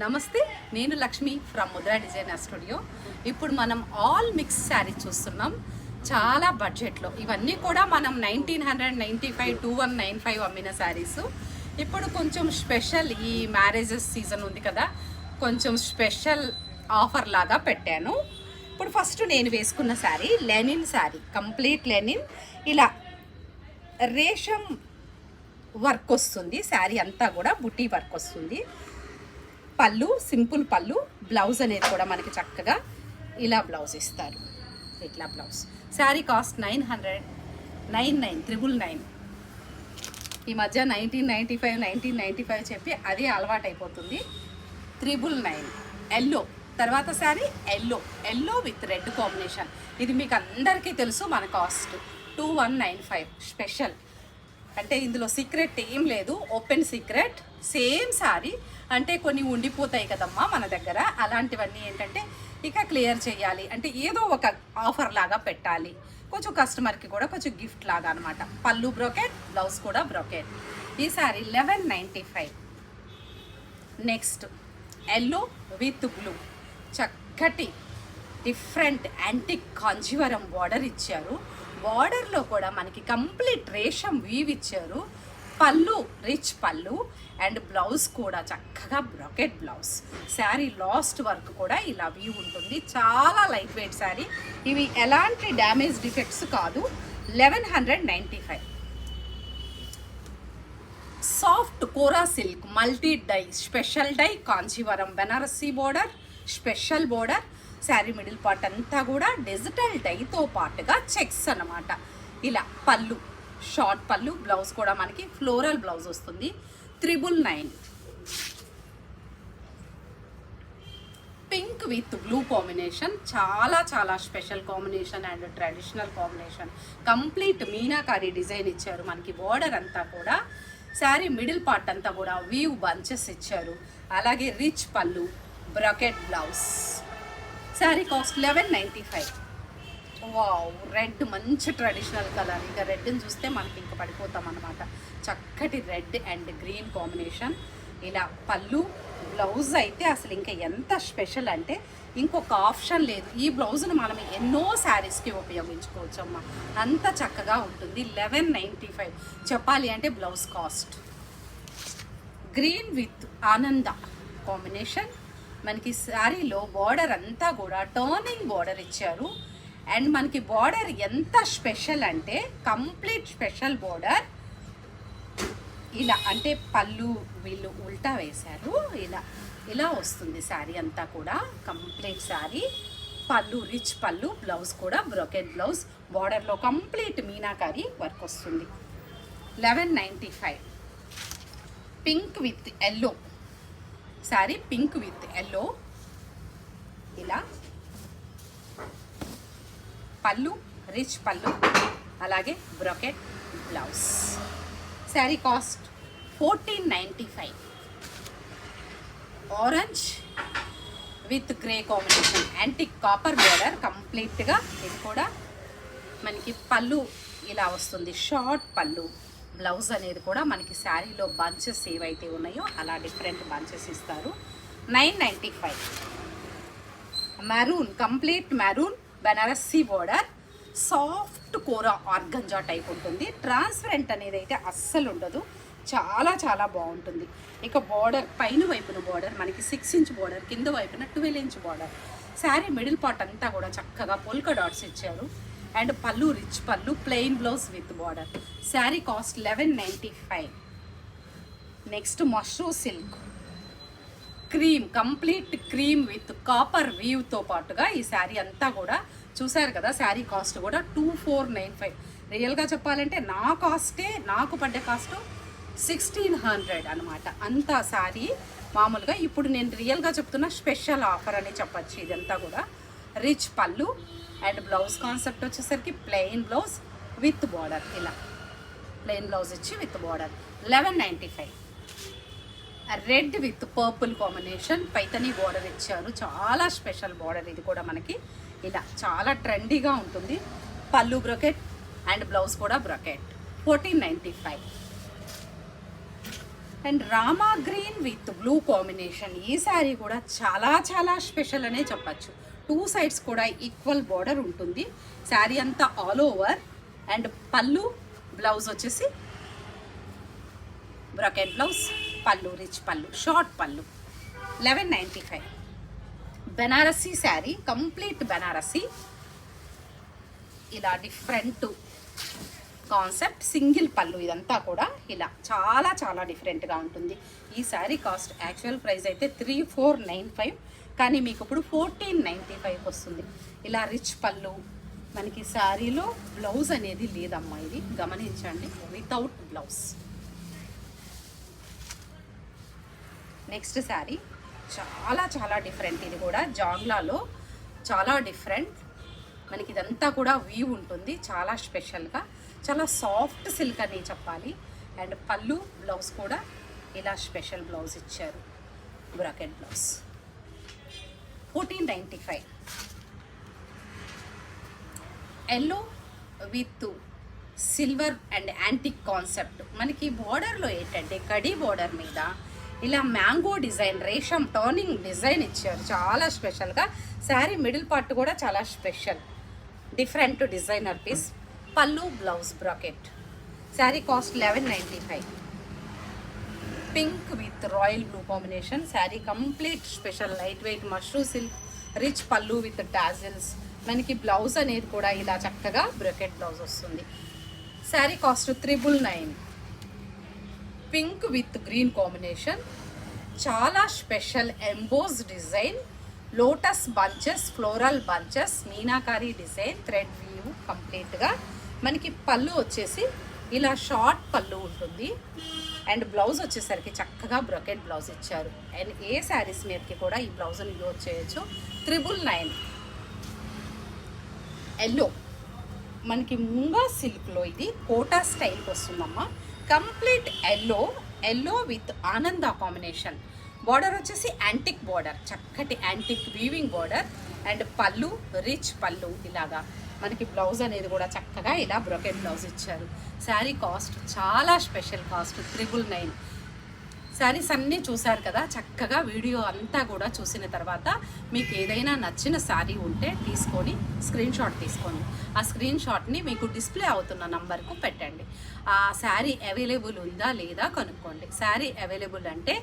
నమస్తే, నేను Lakshmi from Mudra designer studio. ఇప్పుడు మనం ఆల్ మిక్స్ శారీ చూస్తున్నాం. చాలా బడ్జెట్లో ఇవన్నీ కూడా మనం 1995 2195 అమ్మిన శారీస్. ఇప్పుడు కొంచెం స్పెషల్, ఈ మ్యారేజెస్ సీజన్ ఉంది కదా, కొంచెం స్పెషల్ ఆఫర్ లాగా పెట్టాను. ఇప్పుడు ఫస్ట్ నేను వేసుకున్న sari linen sari, complete linen. ఇలా రేషం వర్క్ వస్తుంది, శారీ అంతా కూడా బుటీ వర్క్ వస్తుంది. పళ్ళు సింపుల్ పళ్ళు, బ్లౌజ్ అనేది కూడా మనకి చక్కగా ఇలా బ్లౌజ్ ఇస్తారు. ఇట్లా బ్లౌజ్. శారీ కాస్ట్ 999. ఈ మధ్య 1995 చెప్పి అదే అలవాటు అయిపోతుంది. 999 ఎల్లో. తర్వాత sari yellow with red combination. ఇది మీకు అందరికీ తెలుసు, మన కాస్ట్ 2195 స్పెషల్. అంటే ఇందులో సీక్రెట్ ఏం లేదు, ఓపెన్ సీక్రెట్. సేమ్ శారీ అంటే కొన్ని ఉండిపోతాయి కదమ్మా మన దగ్గర, అలాంటివన్నీ ఏంటంటే ఇక క్లియర్ చేయాలి అంటే ఏదో ఒక ఆఫర్ లాగా పెట్టాలి, కొంచెం కస్టమర్కి కూడా కొంచెం గిఫ్ట్ లాగా అనమాట. పళ్ళు బ్రోకెట్, బ్లౌజ్ కూడా బ్రోకెట్. ఈ sari 1195. Next yellow with blue, చక్కటి డిఫరెంట్ యాంటిక్ కాంజీవరం బార్డర్ ఇచ్చారు. బార్డర్లో కూడా మనకి కంప్లీట్ రేషం వీవ్ ఇచ్చారు. పళ్ళు రిచ్ పళ్ళు అండ్ బ్లౌజ్ కూడా చక్కగా bracket blouse. Sari last work కూడా ఇలా వీవ్ ఉంటుంది. చాలా లైట్ వెయిట్ శారీ. ఇవి ఎలాంటి డ్యామేజ్ డిఫెక్ట్స్ కాదు. 1195. Soft kora silk multi dye, special dye Kanchivaram Banarasi border, special border. Sari middle part అంతా కూడా డిజిటల్ డైతో పాటుగా చెక్స్ అన్నమాట. ఇలా పళ్ళు షార్ట్ పళ్ళు, బ్లౌజ్ కూడా మనకి ఫ్లోరల్ బ్లౌజ్ వస్తుంది. 999. పింక్ విత్ బ్లూ కాంబినేషన్, చాలా చాలా special combination and traditional combination. Complete meenakari design ఇచ్చారు మనకి. బార్డర్ అంతా కూడా శారీ మిడిల్ పార్ట్ అంతా కూడా వీవ్ బంచెస్ ఇచ్చారు. అలాగే రిచ్ పళ్ళు, bracket blouse. Sari cost 1195. Wow, red మంచి ట్రెడిషనల్ కలర్. ఇంకా రెడ్ని చూస్తే మనకి ఇంకా పడిపోతాం అన్నమాట. చక్కటి రెడ్ అండ్ గ్రీన్ కాంబినేషన్. ఇలా పళ్ళు, బ్లౌజ్ అయితే అసలు ఇంకా ఎంత స్పెషల్ అంటే ఇంకొక ఆప్షన్ లేదు. ఈ బ్లౌజ్ను మనం ఎన్నో శారీస్కి ఉపయోగించుకోవచ్చు అమ్మా, అంత చక్కగా ఉంటుంది. 1195 చెప్పాలి అంటే బ్లౌజ్ కాస్ట్. గ్రీన్ విత్ ఆనంద కాంబినేషన్. మనకి శారీలో బార్డర్ అంతా కూడా టర్నింగ్ బార్డర్ ఇచ్చారు. అండ్ మనకి బార్డర్ ఎంత స్పెషల్ అంటే కంప్లీట్ స్పెషల్ బార్డర్. ఇలా అంటే పళ్ళు వీళ్ళు ఉల్టా వేశారు. ఇలా వస్తుంది శారీ అంతా కూడా కంప్లీట్ శారీ. పళ్ళు రిచ్ పళ్ళు, బ్లౌజ్ కూడా బ్రోకెట్ బ్లౌజ్. బార్డర్లో కంప్లీట్ మీనాకారి వర్క్ వస్తుంది. 1195. Pink with yellow sari, pink with yellow. ఇలా పళ్ళు రిచ్ పళ్ళు, అలాగే brocade blouse. Sari cost 1495. Orange with grey combination, antique copper border కంప్లీట్గా. ఇది కూడా మనకి పళ్ళు ఇలా వస్తుంది, షార్ట్ పళ్ళు. బ్లౌజ్ అనేది కూడా మనకి శారీలో బంచెస్ ఏవైతే ఉన్నాయో అలా డిఫరెంట్ బంచెస్ ఇస్తారు. 995. Maroon, complete maroon Banarasi border. Soft kora organza type ఉంటుంది. ట్రాన్స్పరెంట్ అనేది అయితే అస్సలు ఉండదు, చాలా చాలా బాగుంటుంది. ఇక బార్డర్ పైన వైపున బార్డర్ మనకి 6 ఇంచ్ బార్డర్, కింద వైపున 12 inch border. Sari middle part అంతా కూడా చక్కగా పోల్కా డాట్స్ ఇచ్చారు. అండ్ పళ్ళు రిచ్ పళ్ళు, plain blouse with border. Sari cost 1195. Next mashru silk cream, complete cream with copper వీవ్తో పాటుగా ఈ శారీ అంతా కూడా చూసారు కదా. శారీ కాస్ట్ కూడా 2495. రియల్గా చెప్పాలంటే నా కాస్టే, నాకు పడ్డ కాస్ట్ 1600 అనమాట. అంత శారీ మామూలుగా ఇప్పుడు నేను రియల్గా చెప్తున్న స్పెషల్ ఆఫర్ అని చెప్పచ్చు. ఇదంతా కూడా రిచ్ పళ్ళు అండ్ బ్లౌజ్ కాన్సెప్ట్ వచ్చేసరికి ప్లెయిన్ బ్లౌజ్ విత్ బార్డర్. ఇలా ప్లెయిన్ బ్లౌజ్ ఇచ్చి with border. 1195. Red with purple combination, Paithani border ఇచ్చారు. చాలా స్పెషల్ బార్డర్ ఇది కూడా మనకి. ఇలా చాలా ట్రెండీగా ఉంటుంది. పళ్ళు బ్రొకెట్ అండ్ బ్లౌజ్ కూడా brocade. 1495. And Rama green with blue combination. ఈ శారీ కూడా చాలా చాలా స్పెషల్ అనే చెప్పచ్చు. 2 సైడ్స్ కూడా ఈక్వల్ బార్డర్ ఉంటుంది. శారీ అంతా ఆల్ ఓవర్. అండ్ పళ్ళు, బ్లౌజ్ వచ్చేసి బ్రాకెట్ బ్లౌజ్, పళ్ళు రిచ్ పళ్ళు, షార్ట్ పళ్ళు. 1195. బెనారసీ శారీ, కంప్లీట్ బెనారసీ. ఇలా డిఫరెంట్ కాన్సెప్ట్, సింగిల్ పళ్ళు, ఇదంతా కూడా ఇలా చాలా చాలా డిఫరెంట్గా ఉంటుంది. ఈ శారీ కాస్ట్ యాక్చువల్ ప్రైస్ అయితే 3495, కానీ మీకు ఇప్పుడు 1495 వస్తుంది. ఇలా రిచ్ పళ్ళు. మనకి శారీలో బ్లౌజ్ అనేది లేదమ్మా, ఇది గమనించండి, వితౌట్ బ్లౌజ్. నెక్స్ట్ శారీ చాలా చాలా డిఫరెంట్. ఇది కూడా జాంగ్లాలో చాలా డిఫరెంట్. మనకి ఇదంతా కూడా వ్యూ ఉంటుంది, చాలా స్పెషల్గా, చాలా సాఫ్ట్ సిల్క్ అని చెప్పాలి. అండ్ పళ్ళు, బ్లౌజ్ కూడా ఇలా స్పెషల్ బ్లౌజ్ ఇచ్చారు, bracket blouse. 1495. Yellow with silver and antique concept. మనకి బార్డర్లో ఏంటంటే కడీ బార్డర్ మీద ఇలా మ్యాంగో డిజైన్, రేషం టర్నింగ్ డిజైన్ ఇచ్చారు, చాలా స్పెషల్గా. శారీ మిడిల్ పార్ట్ కూడా చాలా స్పెషల్, డిఫరెంట్ డిజైనర్ పీస్. పళ్ళు, blouse, bracket. Sari cost 1195. Pink with royal blue combination. Sari complete special, light weight mashru silk, rich పళ్ళు విత్ టాజిల్స్. మనకి బ్లౌజ్ అనేది కూడా ఇలా చక్కగా బ్రాకెట్ బ్లౌజ్ వస్తుంది. Sari cost 399. Pink with green combination, చాలా special emboss design, lotus bunches, floral bunches, meenakari design, thread view కంప్లీట్గా. మనకి పళ్ళు వచ్చేసి ఇలా షార్ట్ పళ్ళు ఉంటుంది. అండ్ బ్లౌజ్ వచ్చేసరికి చక్కగా బ్రాకెట్ బ్లౌజ్ ఇచ్చారు. అండ్ ఏ శారీస్ మీదకి కూడా ఈ బ్లౌజ్ని యూజ్ చేయొచ్చు. 999. ఎల్లో, మనకి ముంగా సిల్క్లో ఇది కోటా స్టైల్కి వస్తుందమ్మా. కంప్లీట్ ఎల్లో, ఎల్లో విత్ ఆనంద కాంబినేషన్. బార్డర్ వచ్చేసి యాంటిక్ బార్డర్, చక్కటి యాంటిక్ వీవింగ్ బార్డర్. అండ్ పళ్ళు, రిచ్ పళ్ళు ఇలాగా. మనకి బ్లౌజ్ అనేది కూడా చక్కగా ఇలా బ్రాకెట్ బ్లౌజ్ ఇచ్చారు. శారీ కాస్ట్ చాలా స్పెషల్ కాస్ట్ 999. శారీస్ అన్నీ చూసారు కదా, చక్కగా వీడియో అంతా కూడా చూసిన తర్వాత మీకు ఏదైనా నచ్చిన శారీ ఉంటే తీసుకొని స్క్రీన్ షాట్ తీసుకోండి. ఆ స్క్రీన్ షాట్ని మీకు డిస్ప్లే అవుతున్న నంబర్కు పెట్టండి. ఆ శారీ అవైలబుల్ ఉందా లేదా కనుక్కోండి. శారీ అవైలబుల్ అంటే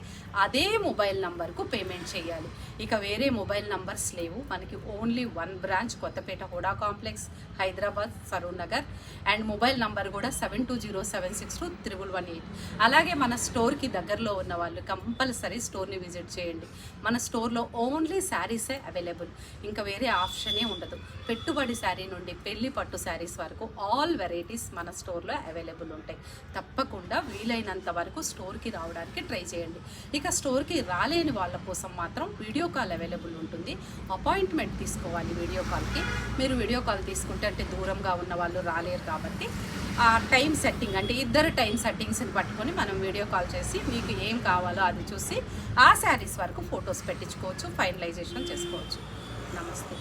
అదే మొబైల్ నంబర్కు పేమెంట్ చేయాలి. ఇక వేరే మొబైల్ నంబర్స్ లేవు. మనకి only 1 branch, Kothapet HUDA complex, Hyderabad, Saroor Nagar. And mobile number కూడా 7207621118. అలాగే మన స్టోర్కి దగ్గరలో ఉన్న వాళ్ళు కంపల్సరీ స్టోర్ని విజిట్ చేయండి. మన స్టోర్లో ఓన్లీ శారీసే అవైలబుల్, ఇంకా వేరే ఆప్షనే ఉండదు. పెట్టుబడి శారీ నుండి పెళ్లి పట్టు శారీస్ వరకు ఆల్ వెరైటీస్ మన స్టోర్లో అవైలబుల్ ఉంటాయి. తప్పకుండా వీలైనంత వరకు స్టోర్కి రావడానికి ట్రై చేయండి. ఇక స్టోర్కి రాలేని వాళ్ళ కోసం మాత్రం వీడియో కాల్ అవైలబుల్ ఉంటుంది. అపాయింట్మెంట్ తీసుకోవాలి వీడియో కాల్కి. మీరు వీడియో కాల్ తీసుకుంటే అంటే దూరంగా ఉన్న వాళ్ళు రాలేరు కాబట్టి ఆ టైం సెట్టింగ్, అంటే ఇద్దరు టైం సెట్టింగ్స్ని పట్టుకొని మనం వీడియో కాల్ చేసి మీకు ఏం కావాలో అది చూసి ఆ శారీస్ వరకు ఫొటోస్ పెట్టించుకోవచ్చు, ఫైనలైజేషన్ చేసుకోవచ్చు. నమస్తే.